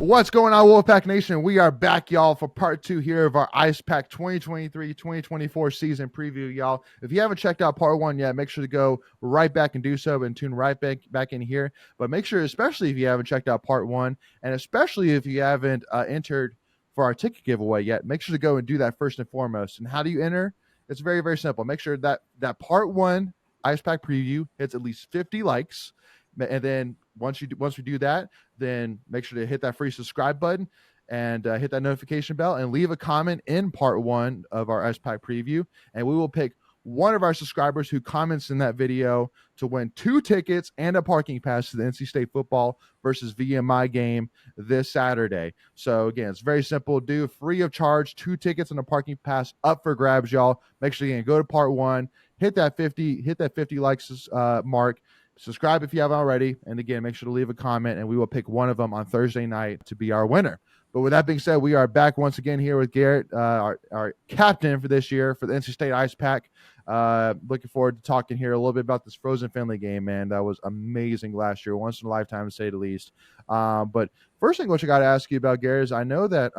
What's going on, Wolfpack Nation? We are back, y'all, for part 2 here of our Icepack 2023-2024 season preview, y'all. If you haven't checked out part 1 yet, make sure to go right back and do so and tune right back in here. But make sure, especially if you haven't checked out part 1, and especially if you haven't entered for our ticket giveaway yet, make sure to go and do that first and foremost. And how do you enter? It's very, very simple. Make sure that part 1 Icepack preview hits at least 50 likes. And then once we do that, then make sure to hit that free subscribe button and hit that notification bell and leave a comment in part 1 of our Icepack preview. And we will pick one of our subscribers who comments in that video to win 2 tickets and a parking pass to the NC State football versus VMI game this Saturday. So again, it's very simple to do, free of charge, 2 tickets and a parking pass up for grabs, y'all. Make sure you can go to part 1, hit that 50 likes mark. Subscribe if you haven't already. And again, make sure to leave a comment and we will pick one of them on Thursday night to be our winner. But with that being said, we are back once again here with Garrett, our captain for this year for the NC State Icepack. Looking forward to talking here a little bit about this Frozen Finley game, man. That was amazing last year, once in a lifetime to say the least. But first thing which I got to ask you about, Garrett, is I know that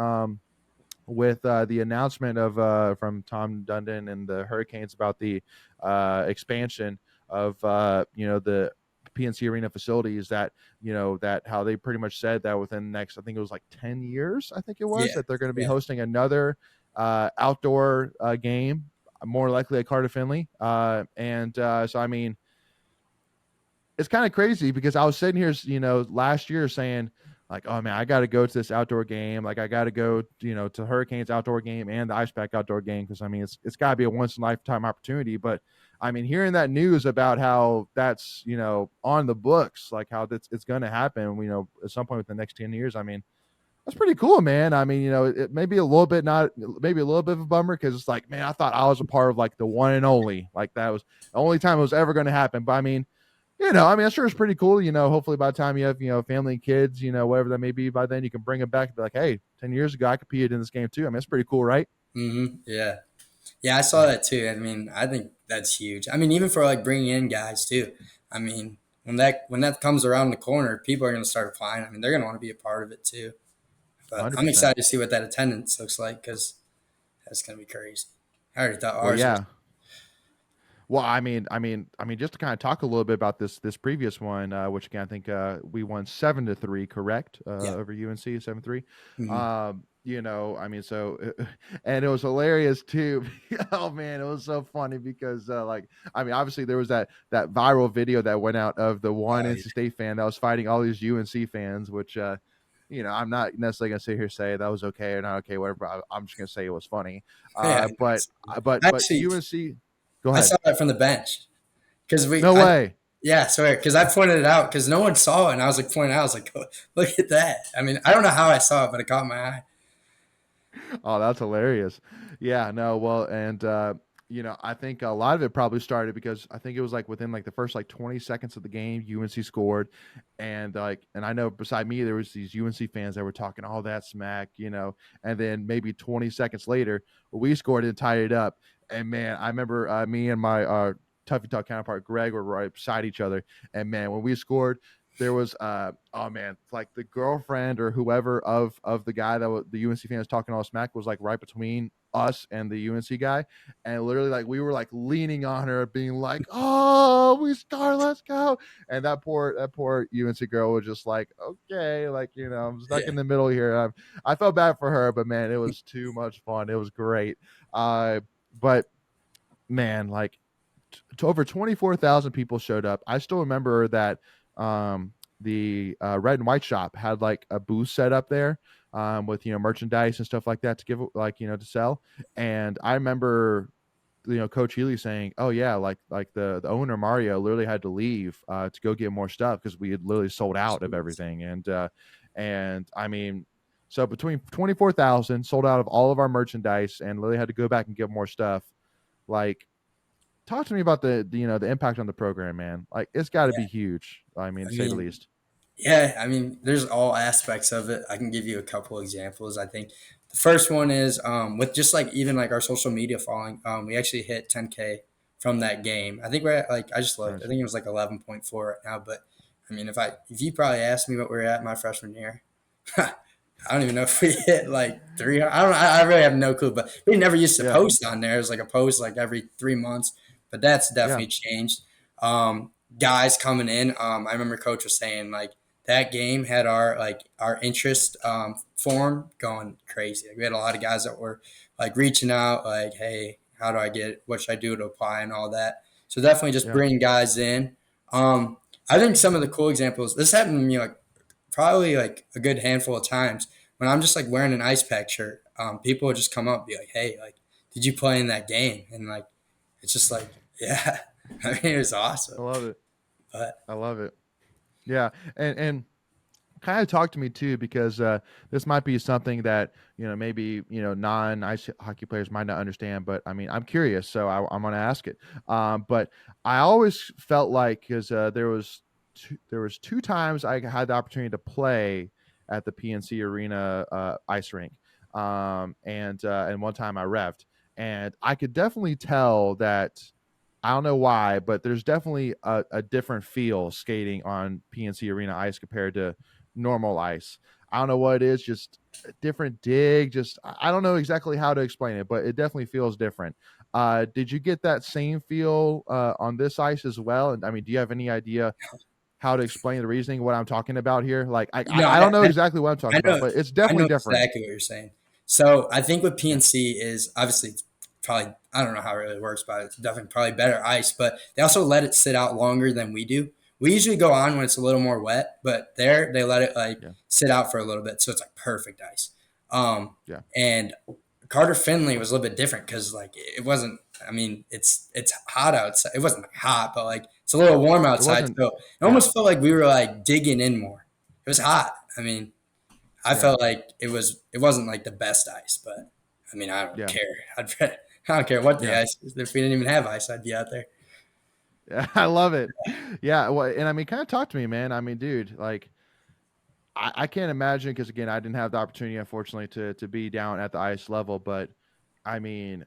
with the announcement of from Tom Dundon and the Hurricanes about the expansion of the PNC Arena facilities, that that how they pretty much said that within the next, I think it was like 10 years, I think it was, that they're going to be hosting another outdoor game, more likely at Carter Finley. So I mean, it's kind of crazy because I was sitting here, last year saying like, oh man, I got to go to this outdoor game. Like I got to go, to Hurricanes outdoor game and the Icepack outdoor game. Cause I mean, it's gotta be a once in a lifetime opportunity, but I mean, hearing that news about how that's, on the books, like how it's going to happen, at some point within the next 10 years, I mean, that's pretty cool, man. I mean, it may be a little bit of a bummer because it's like, man, I thought I was a part of like the one and only, like that was the only time it was ever going to happen. But I mean, I'm sure it's pretty cool. Hopefully by the time you have, family and kids, whatever that may be, by then you can bring them back and be like, hey, 10 years ago, I competed in this game too. I mean, that's pretty cool, right? Mm-hmm. Yeah. Yeah, I saw that too. I mean, I think that's huge. I mean, even for like bringing in guys too. I mean, when that comes around the corner, people are going to start applying. I mean, they're going to want to be a part of it too. But I'm 100%. excited to see what that attendance looks like because that's going to be crazy. I already thought Well, ours was. yeah. Well, I mean, just to kind of talk a little bit about this previous one, which again I think we won 7-3, correct? Yeah. Over UNC 7-3. Mm-hmm. So and it was hilarious too. Oh man, it was so funny because obviously there was that viral video that went out of the one NC State fan that was fighting all these UNC fans, which I'm not necessarily gonna sit here and say that was okay or not okay, whatever. I'm just gonna say it was funny. Yeah, But actually, UNC. Go I ahead. saw that from the bench because No way. yeah, sorry, because I pointed it out because no one saw it, and I was like pointing out, I was like, oh, look at that. I mean, I don't know how I saw it, but it caught my eye. Oh, that's hilarious. Yeah, no, well, and I think a lot of it probably started because I think it was like within like the first like 20 seconds of the game, UNC scored, and I know beside me there was these UNC fans that were talking all that smack, and then maybe 20 seconds later we scored and tied it up. And man, I remember me and my Tuffy Talk counterpart Greg were right beside each other, and man, when we scored, there was like the girlfriend or whoever of the guy that the UNC fan was talking all smack was like right between us and the UNC guy, and literally like we were like leaning on her being like, oh, we scored, let's go. And that poor UNC girl was just like, okay, like I'm stuck in the middle here. I felt bad for her, but man, it was too much fun. It was great. But man, like over 24,000 people showed up. I still remember that the Red and White shop had like a booth set up there with merchandise and stuff like that to give, like to sell. And I remember Coach Healy saying, oh yeah, like the owner Mario literally had to leave to go get more stuff because we had literally sold out of everything. And I mean, so between 24,000 sold out of all of our merchandise and literally had to go back and get more stuff. Like, talk to me about the impact on the program, man. Like, it's got to be huge. I mean, to say the least. Yeah, I mean, there's all aspects of it. I can give you a couple examples. I think the first one is with just like even like our social media following, we actually hit 10K from that game. I think we're at like I just looked. Nice. I think it was like 11.4 right now. But I mean, if you probably asked me what we were at my freshman year, I don't even know if we hit like 300. I don't know. I really have no clue, but we never used to Yeah, post on there. It was like a post like every 3 months, but that's yeah, definitely changed. Guys coming in. I remember coach was saying like that game had our interest form going crazy. Like, we had a lot of guys that were like reaching out, like, hey, how do I get? What should I do to apply and all that? So definitely just yeah, bringing guys in. I think some of the cool examples. This happened to me like probably like a good handful of times when I'm just like wearing an ice pack shirt. People would just come up and be like, "Hey, like, did you play in that game?" And like, it's just like, yeah, I mean, it was awesome. I love it. But I love it. Yeah, and kind of talk to me too, because this might be something that maybe non ice hockey players might not understand, but I mean I'm curious, so I'm going to ask it. But I always felt like, because there was two times I had the opportunity to play at the PNC Arena ice rink, and one time I revved, and I could definitely tell that. I don't know why, but there's definitely a different feel skating on PNC Arena ice compared to normal ice. I don't know what it is, just a different dig. Just I don't know exactly how to explain it, but it definitely feels different. Did you get that same feel on this ice as well? And I mean, do you have any idea how to explain the reasoning what I'm talking about here? Like you know, I don't know exactly what I'm talking I about, know, but it's I know definitely different. exactly what you're saying. So I think with Yeah, PNC is obviously it's probably I don't know how it really works, but it's definitely probably better ice. But they also let it sit out longer than we do. We usually go on when it's a little more wet, but there they let it like yeah, sit out for a little bit, so it's like perfect ice. Um, yeah. and Carter Finley was a little bit different because like it wasn't. I mean, it's hot outside. It wasn't like hot, but like it's a little warm It outside, wasn't. so it Yeah, almost felt like we were like digging in more. It was hot. I mean, I yeah, felt like it wasn't like the best ice, but I mean, I don't yeah, care. I don't care what the yeah. ice is. If we didn't even have ice, I'd be out there. Yeah, I love it. Yeah, well, and I mean, kind of talk to me, man. I mean, dude, like I can't imagine, because again, I didn't have the opportunity, unfortunately, to be down at the ice level. But I mean,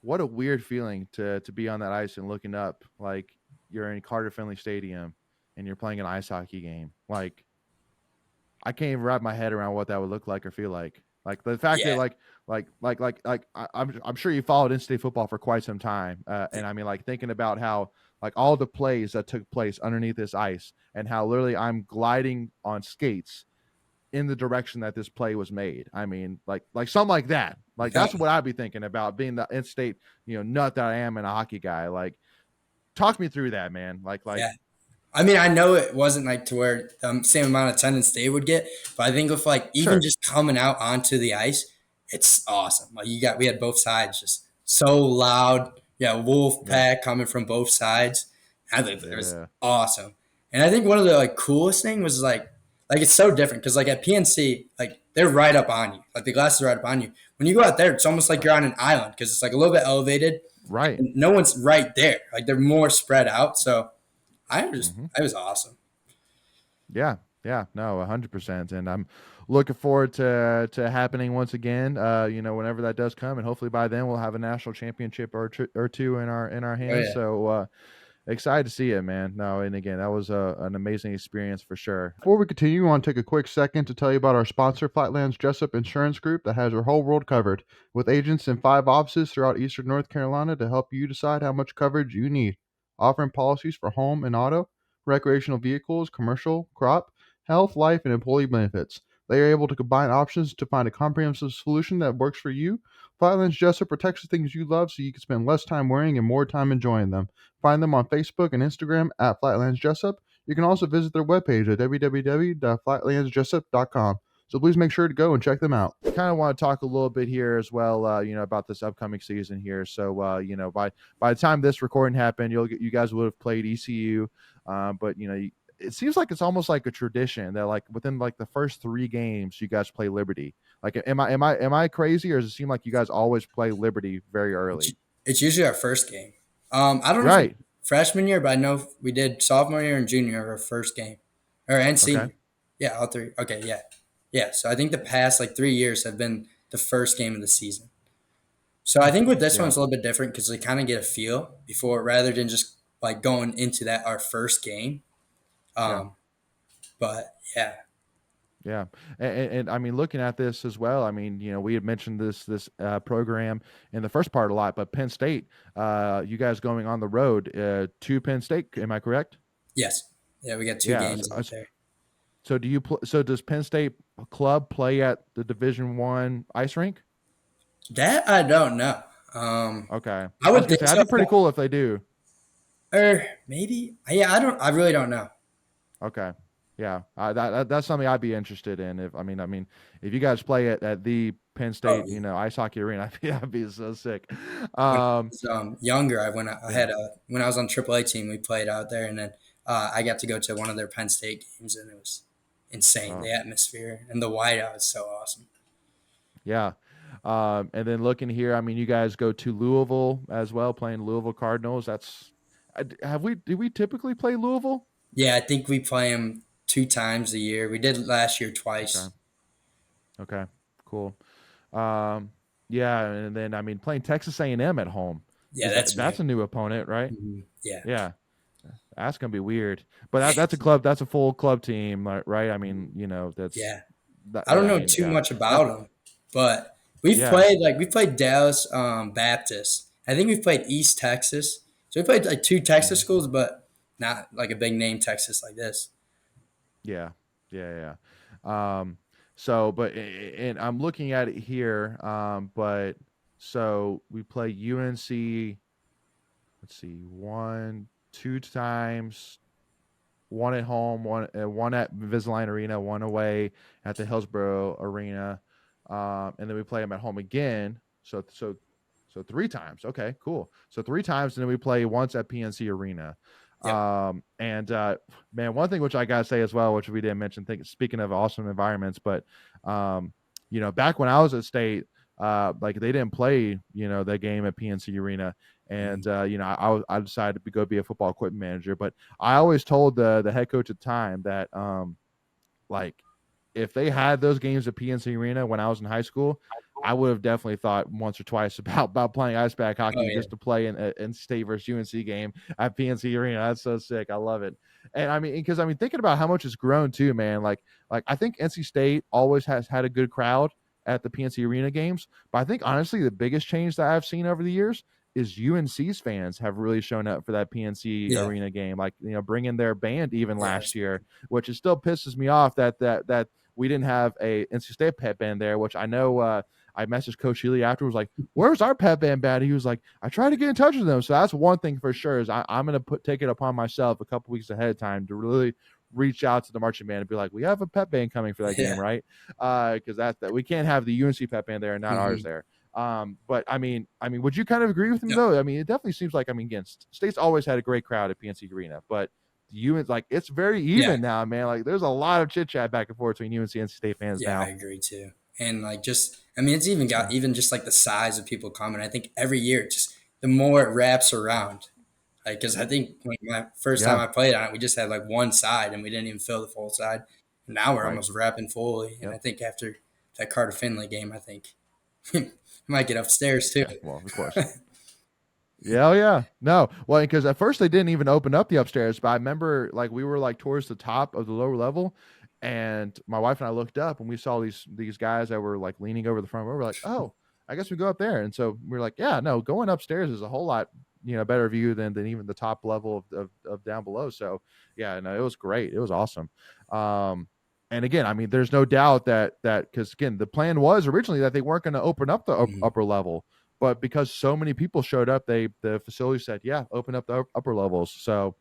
what a weird feeling to be on that ice and looking up like you're in Carter Finley Stadium and you're playing an ice hockey game. Like I can't even wrap my head around what that would look like or feel like. Like the fact that Yeah, I'm sure you followed in-state football for quite some time, and I mean, like, thinking about how like all the plays that took place underneath this ice, and how literally I'm gliding on skates in the direction that this play was made. I mean, like something like that. Like no, that's what I'd be thinking about, being the in-state nut that I am and a hockey guy. Like, talk me through that, man. Like yeah. I mean, I know it wasn't like to where the same amount of attendance they would get, but I think with like even sure, just coming out onto the ice, it's awesome. Like we had both sides just so loud. Yeah, wolf yeah, pack coming from both sides. I think it was yeah, awesome. And I think one of the like coolest thing was like it's so different because like at PNC, like they're right up on you. Like the glass is right up on you. When you go out there, it's almost like you're on an island because it's like a little bit elevated. right. And no one's right there. Like they're more spread out. So Hmm. I was awesome. Yeah, yeah, no, 100%. And I'm looking forward to happening once again. Whenever that does come, and hopefully by then we'll have a national championship or two in our Oh hands. yeah. So excited to see it, man. No, and again, that was an amazing experience for sure. Before we continue, I want to take a quick second to tell you about our sponsor, Flatlands Jessup Insurance Group, that has your whole world covered, with agents in 5 offices throughout eastern North Carolina to help you decide how much coverage you need. Offering policies for home and auto, recreational vehicles, commercial, crop, health, life, and employee benefits. They are able to combine options to find a comprehensive solution that works for you. Flatlands Jessup protects the things you love so you can spend less time worrying and more time enjoying them. Find them on Facebook and Instagram at Flatlands Jessup. You can also visit their webpage at www.flatlandsjessup.com. So please make sure to go and check them out. Kind of want to talk a little bit here as well, about this upcoming season here. So, by the time this recording happened, you guys would have played ECU, but it seems like it's almost like a tradition that like within like the first 3 games you guys play Liberty. Like, am I crazy, or does it seem like you guys always play Liberty very It's, early? it's usually our first game. I don't know if it Right. freshman year, but I know we did sophomore year and junior year our first game, or and Okay. senior. Yeah, all three. Okay, yeah, yeah. So I think the past like 3 years have been the first game of the season. So I Hmm. think with this one Yeah. it's a little bit different because they kind of get a feel before rather than just like going into that our first game. Yeah. Um, but yeah, Yeah, and I mean, looking at this as well, I mean, we had mentioned this program in the first part a lot, but Penn State, you guys going on the road to Penn State, am I correct? Yes. Yeah, we got two Yeah. games out there. So do you so does Penn State club play at the Division 1 ice rink? That I don't know. Okay, I I was would gonna think say that'd so. be pretty cool if they do. Or maybe. Yeah, I don't. I really don't know. Okay. Yeah, that's something I'd be interested in. If I mean, if you guys play it at the Penn Oh, State, ice hockey arena, I'd be so sick. when I Um, was younger, I yeah. had a when I was on AAA team, we played out there, and then I got to go to one of their Penn State games, and it was insane. Oh, The atmosphere and the whiteout is so awesome. yeah. And then looking here, I mean, you guys go to Louisville as well, playing Louisville Cardinals. Did we typically play Louisville? Yeah, I think we play them 2 times a year. We did last year Okay. twice. Okay. Cool. Um, yeah, and then I mean, playing Texas A&M at home Yeah, that's new. that's a new opponent, right? Yeah, Yeah. That's gonna be weird, but that's a club. That's a full club team, right? I mean, that's yeah. that. I don't Yeah, I know mean, too yeah, much that, about them, but yeah, we played Dallas Baptist. I think we've played East Texas. So we played like two Texas mhm, schools, but not like a big name Texas like this. yeah, yeah, yeah. So, but and I'm looking at it here. But so we play UNC. Let's see, one, two times. One at home, one at Invisalign Arena, one away at the Hillsborough Arena, and then we play them at home again. So 3 times. Okay, cool. So 3 times, and then we play once at PNC Arena. Yep. And man, one thing which I gotta say as well, which we didn't mention, speaking of awesome environments, but back when I was at State, like they didn't play, the game at PNC Arena, and Mhm. I decided to go be a football equipment manager, but I always told the head coach at the time that like if they had those games at PNC Arena when I was in high school, I would have definitely thought once or twice about playing ice pack Oh hockey yeah, just to play in State versus UNC game at PNC Arena. That's so sick. I love it. And I mean, because I mean, thinking about how much it's grown too, man. Like I think NC State always has had a good crowd at the PNC Arena games, but I think honestly the biggest change that I've seen over the years is UNC's fans have really shown up for that PNC yeah, Arena game. Like bringing their band even yeah. last year, which it still pisses me off that we didn't have a NC State pep band there, which I know I messaged Coach Healy afterwards, like, "Where's our pep band band?" He was like, "I tried to get in touch with them." So that's one thing for sure is I'm gonna take it upon myself a couple weeks ahead of time to really reach out to the marching band and be like, "We have a pep band coming for that game, Yeah. right?" Because that we can't have the UNC pep band there and not ours Hmm. there. But I mean, would you kind of agree with me Yep. though? I mean, it definitely seems like again, State's always had a great crowd at PNC Arena, but like it's very Yeah. even now, man. Like there's a lot of chit chat back and forth between UNC and NC State fans Yeah, I now. agree too. And like just I mean it's even got Yeah, even just like the size of people coming. I think every year just the more it wraps around. Like cuz I think when my first time yeah, I played on it we just had like one side and we didn't even fill the full side. Now we're right. almost wrapping fully and I Yep. think after that Carter Finley game I think we might get upstairs too. Yeah. Well, of course. Yeah, oh yeah. No, well, because at first they didn't even open up the upstairs, but I remember like we were like towards the top of the lower level, and my wife and I looked up and we saw these guys that were like leaning over the front row. We're like, oh, I guess we go up there. And so we are like, yeah, no, going upstairs is a whole lot better view than even the top level of down below. So yeah, no, it was great. It was awesome. And again, I mean, there's no doubt that because again, the plan was originally that they weren't going to open up the Mhm. upper level, but because so many people showed up, the facility said, "Yeah, open up the upper levels." So,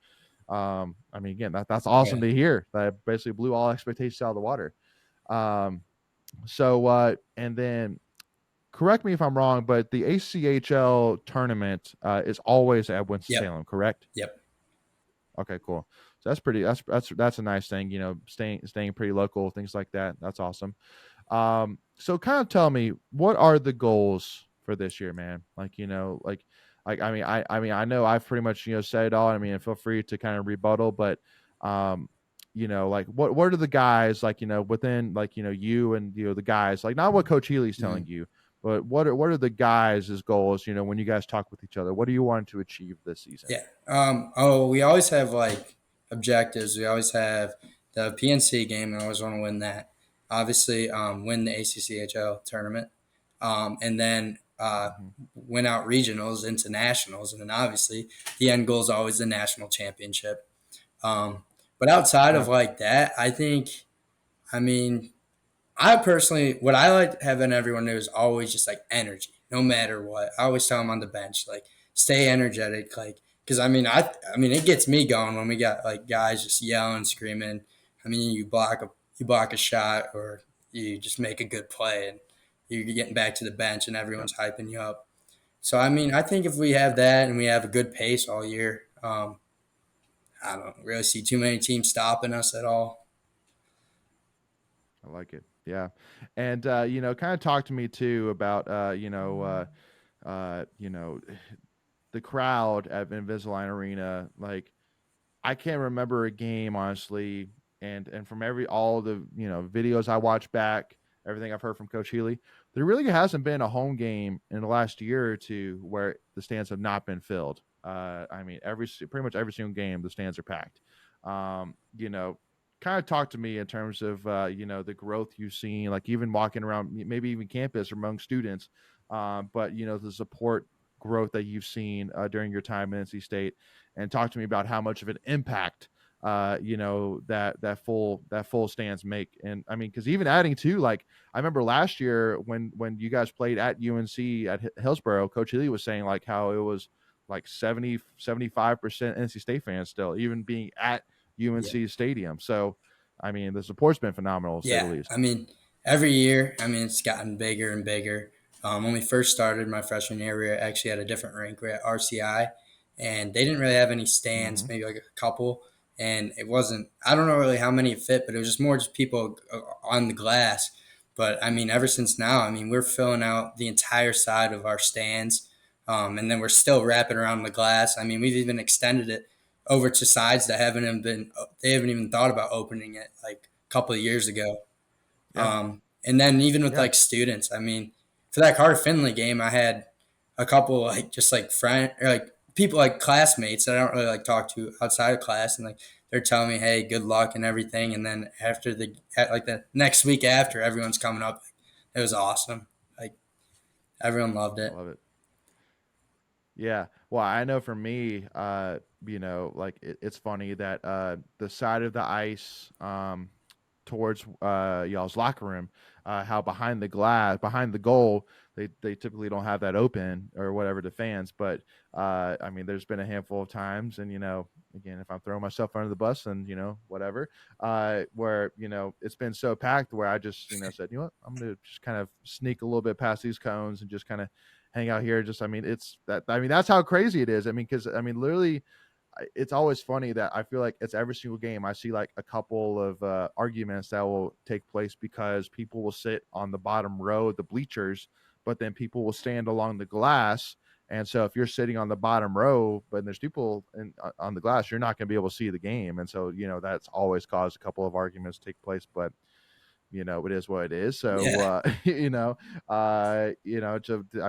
I mean, again, that's awesome Yeah. to hear. That basically blew all expectations out of the water. Um, and then correct me if I'm wrong, but the ACHL tournament is always at Winston Yep. Salem, correct? Yep. Okay, cool. So that's a nice thing. Staying pretty local, things like that. That's awesome. So kind of tell me, what are the goals for this year, man? Like, I know I've pretty much, said it all. I mean, feel free to kind of rebuttal, but, like what are the guys like, within like, you and, the guys, like not what Coach Healy's telling Mhm. you, but what are the guys' goals, when you guys talk with each other? What do you want to achieve this season? Yeah. We always have like objectives. We always have the PNC game. I always want to win that. obviously win the ACCHL tournament, and then Hmm. win out regionals into nationals, and then obviously the end goal is always the national championship. Um, but outside of Yeah. like that, I think, I mean, I personally, what I like having everyone do is always just like energy, no matter what. I always tell them on the bench, like, stay energetic, like, because I mean, it gets me going when we got like guys just yelling, screaming. I mean, you block a shot, or you just make a good play, and you're getting back to the bench, and Yeah. everyone's hyping you up. So, I mean, I think if we have that and we have a good pace all year, I don't really see too many teams stopping us at all. I like it. Yeah. And kind of talk to me too about you know, the crowd at Invisalign Arena. Like, I can't remember a game honestly, and from all the videos I watch back, everything I've heard from Coach Healy, there really hasn't been a home game in the last year or two where the stands have not been filled. I mean, pretty much every single game the stands are packed. You know, kind of talk to me in terms of the growth you've seen, like even walking around, maybe even campus or among students, but the support growth that you've seen during your time in NC State, and talk to me about how much of an impact that full stands make. And I mean, because even adding to, like, I remember last year when you guys played at UNC at Hillsborough, Coach Healy was saying like how it was like 70-75% NC State fans still, even being at Yeah. UNC Stadium. So I mean, the support's been phenomenal to say the Yeah, least. I mean, every year, I mean, it's gotten bigger and bigger. When we first started my freshman year, we were actually at a different rink. We are at RCI, and they didn't really have any Hmm. stands, maybe like a couple. And it wasn't, I don't know really how many fit, but it was just more just people on the glass. But I mean, ever since now, I mean, we're filling out the entire side of our stands, and then we're still wrapping around the glass. I mean, we've even extended it over to sides that haven't even they haven't even thought about opening it like a couple of years ago. Yeah. And then even with Yeah. like students, I mean, for that Carter Finley game, I had a couple like just like friend or like people like classmates that I don't really like talk to outside of class, and like they're telling me, "Hey, good luck and everything." And then after like the next week after, everyone's coming up. It was awesome. Like everyone loved I it. love it. Yeah. Well, I know for me, like it's funny that the side of the ice towards y'all's locker room, how behind the glass, behind the goal, they typically don't have that open or whatever to fans. But I mean, there's been a handful of times, and again, if I'm throwing myself under the bus, then whatever, where it's been so packed where I just said, what, I'm gonna just kind of sneak a little bit past these cones and just kind of hang out here. Just, I mean, it's that. I mean, that's how crazy it is. I mean, because I mean, literally, it's always funny that I feel like it's every single game I see like a couple of arguments that will take place because people will sit on the bottom row of the bleachers, but then people will stand along the glass. And so if you're sitting on the bottom row, but there's people on the glass, you're not going to be able to see the game. And so, that's always caused a couple of arguments to take place. But it is what it is. So, Yeah, I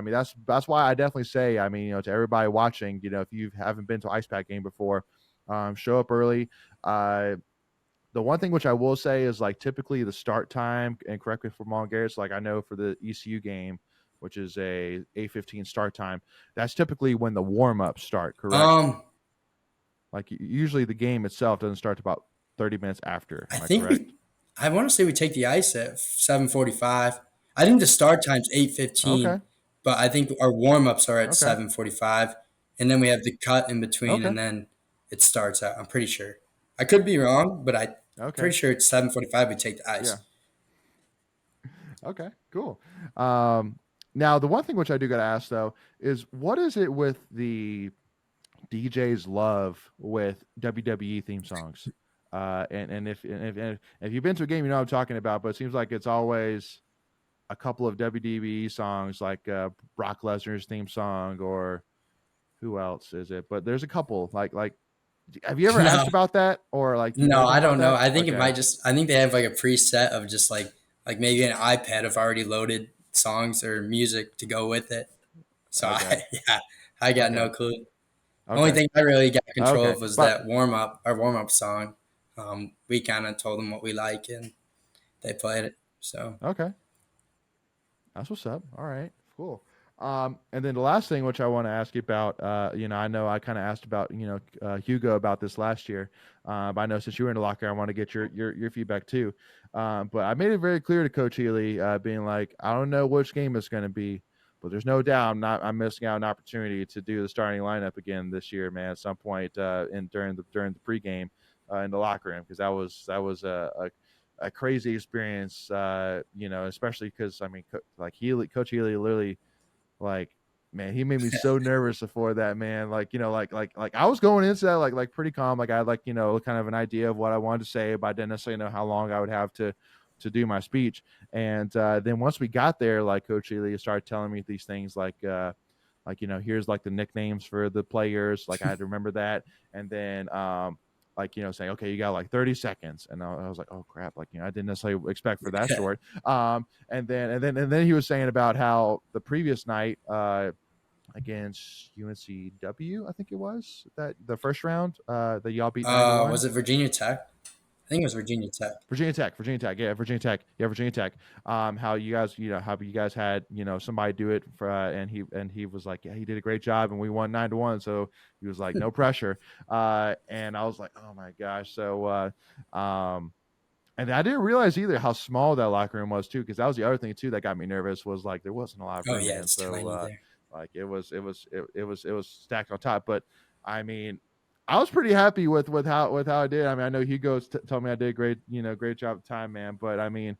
mean, that's why I definitely say, I mean, to everybody watching, if you haven't been to Ice Pack game before, show up early. The one thing which I will say is like typically the start time, and correct me if I'm wrong, Garrett, it's like I know for the ECU game, which is a 8:15 start time, that's typically when the warm ups start, correct? um, Like usually the game itself doesn't start about 30 minutes after. I Am I think correct? I want to say we take the ice at 7:45. I think the start time's 8:15, Okay. but I think our warm ups are at Okay. 7:45, and then we have the cut in between, Okay. and then it starts out. I'm pretty sure. I could be wrong, but I'm Okay. pretty sure it's 7:45. We take the Yeah. ice. Okay, cool. Um, Now the one thing which I do got to ask though is what is it with the DJ's love with WWE theme songs? And if you've been to a game, you know what I'm talking about. But it seems like it's always a couple of WWE songs, like Brock Lesnar's theme song, or who else is it? But there's a couple. Like, have you ever No, asked about that, or like, do you know no, anything I about don't know. that? I think it Okay, might just. I think they have like a preset of just like maybe an iPad of already loaded songs or music to go with it. So okay, yeah, I got okay, no clue. Only okay, thing I really got control okay. of was But that our warm up song. We kind of told them what we like, and they played it. So Okay. That's what's up. All right, cool. And then the last thing which I want to ask you about, I know I kind of asked about, Hugo about this last year, but I know since you were in the locker, I want to get your feedback too. But I made it very clear to Coach Healy, being like, I don't know which game it's going to be, but there's no doubt I'm missing out an opportunity to do the starting lineup again this year, man. At some point during the pregame in the locker room, because that was a crazy experience, especially because I mean, Coach Healy literally, like, man, he made me so nervous before that, man. Like, like I was going into that like pretty calm, like I had, like, kind of an idea of what I wanted to say, but I didn't necessarily know how long I would have to do my speech. And then once we got there, like Coach Healy started telling me these things like here's like the nicknames for the players, like I had to remember that. And then like, saying, okay, you got like 30 seconds. And I was like, oh crap. Like, I didn't necessarily expect for that short. And then he was saying about how the previous night, against UNCW, I think it was, that the first round, that y'all beat 9-1. was it Virginia Tech? I think it was Virginia Tech. Virginia Tech, yeah, Virginia Tech. How you guys had, somebody do it for, and he was like, yeah, he did a great job, and we won 9-1. So he was like, no pressure. And I was like, oh my gosh. So, and I didn't realize either how small that locker room was too, because that was the other thing too that got me nervous, was like there wasn't a lot of room. Oh yeah, In. it's tiny there. Like it was stacked on top. But I mean, I was pretty happy with how I did. I mean, I know Hugo told me I did a great job of time, man. But I mean,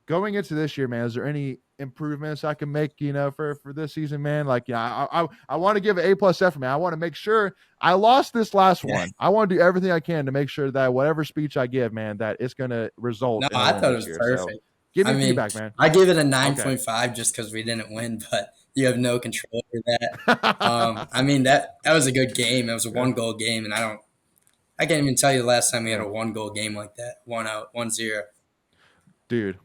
going into this year, man, is there any improvements I can make, for this season, man? Like, I want to give an A+ effort, man. I want to make sure I lost this last one. I want to do everything I can to make sure that whatever speech I give, man, that it's going to result. No, in I thought it was year. perfect. So, give me feedback, man. I give it a 9.5 just because we didn't win, but you have no control over that. I mean, that was a good game. It was a 1-goal game, and I can't even tell you the last time we had a 1-goal game like that. 1-0, 1-0. Dude,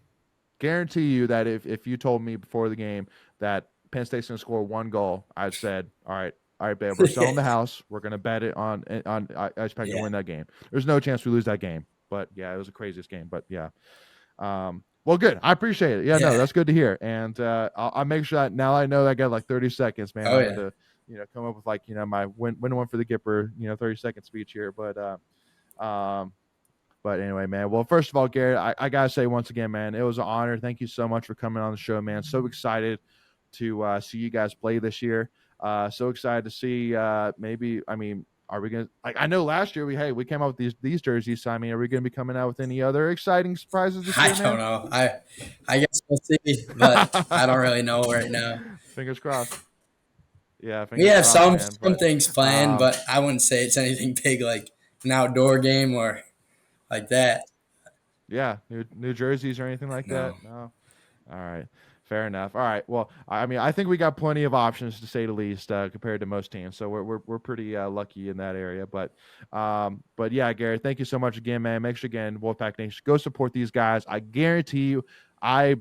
guarantee you that if you told me before the game that Penn State's going to score 1 goal, I said, all right, babe, we're selling the house. We're going to bet it on Icepack to win that game. There's no chance we lose that game. But, yeah, it was the craziest game. But, yeah. Well, good. I appreciate it. Yeah, no, that's good to hear. And I'll make sure that now I know I got like 30 seconds, man. I'm going to come up with like, my win one for the Gipper, 30-second speech here. But anyway, man. Well, first of all, Garrett, I gotta say once again, man, it was an honor. Thank you so much for coming on the show, man. So excited to see you guys play this year. So excited to see maybe. I mean, are we gonna? I know last year we came out with these jerseys. So, I mean, are we gonna be coming out with any other exciting surprises this year? I don't know. I guess we'll see, but I don't really know right now. Fingers crossed. Yeah, we have some things planned, but I wouldn't say it's anything big like an outdoor game or like that. Yeah, new jerseys or anything like that? No. All right. Fair enough. All right. Well, I mean, I think we got plenty of options to say the least compared to most teams. So we're pretty lucky in that area. But yeah, Garrett, thank you so much again, man. Make sure again, Wolfpack Nation, go support these guys. I guarantee you, I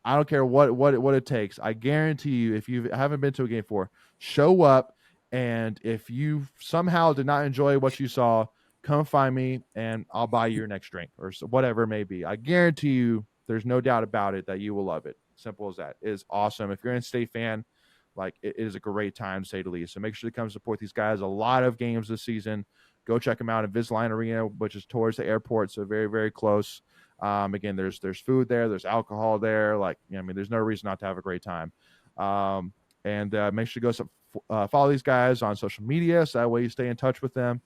don't care what it takes. I guarantee you, if you haven't been to a game before, show up. And if you somehow did not enjoy what you saw, come find me and I'll buy you your next drink or whatever it may be. I guarantee you, there's no doubt about it that you will love it. Simple as that. It is awesome. If you're an NC State fan, like it is a great time to say the least. So make sure to come support these guys. A lot of games this season. Go check them out at Invisalign Arena, which is towards the airport, so very, very close. Again, there's food there, there's alcohol there. Like, I mean, there's no reason not to have a great time. And make sure to go follow these guys on social media, so that way you stay in touch with them.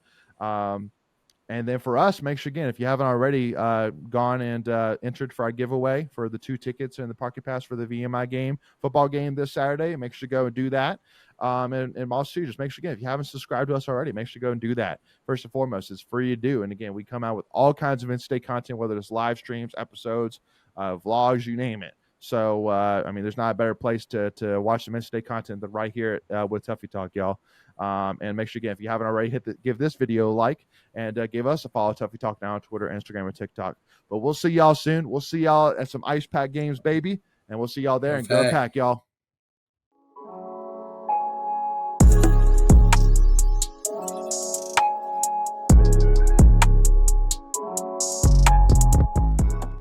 And then for us, make sure, again, if you haven't already gone and entered for our giveaway for the 2 tickets and the Pocket Pass for the VMI football game this Saturday, make sure to go and do that. And also, just make sure, again, if you haven't subscribed to us already, make sure to go and do that. First and foremost, it's free to do. And again, we come out with all kinds of in-state content, whether it's live streams, episodes, vlogs, you name it. So, I mean, there's not a better place to watch some in-state content than right here with Tuffy Talk, y'all. And make sure, again, if you haven't already, give this video a like and give us a follow. Tuffy Talk now on Twitter, Instagram, and TikTok. But we'll see y'all soon. We'll see y'all at some Ice Pack games, baby. And we'll see y'all there. And go Pack, y'all.